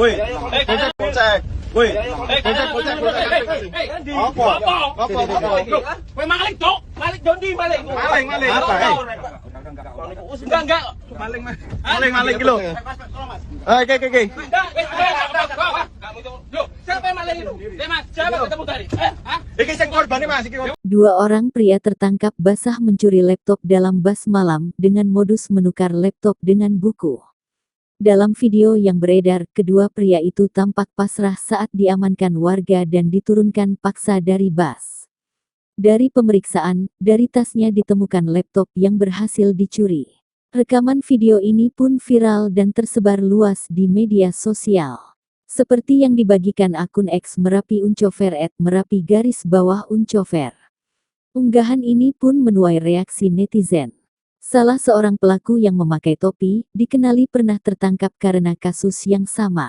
Woi, cek. Woi, cek. Apa? Kowe maling, Cok. Maling Jondi maling. Maling. Apa? Enggak. Maling kilo. Oke. Enggak. Loh, siapa yang maling itu? Mas, siapa ketemu tadi? Hah? Iki sing korbane Mas, iki. Dua orang pria tertangkap basah mencuri laptop dalam bus malam dengan modus menukar laptop dengan buku. Dalam video yang beredar, kedua pria itu tampak pasrah saat diamankan warga dan diturunkan paksa dari bus. Dari pemeriksaan, dari tasnya ditemukan laptop yang berhasil dicuri. Rekaman video ini pun viral dan tersebar luas di media sosial. Seperti yang dibagikan akun X Merapi Uncover @Merapi_Uncover. Unggahan ini pun menuai reaksi netizen. Salah seorang pelaku yang memakai topi, dikenali pernah tertangkap karena kasus yang sama.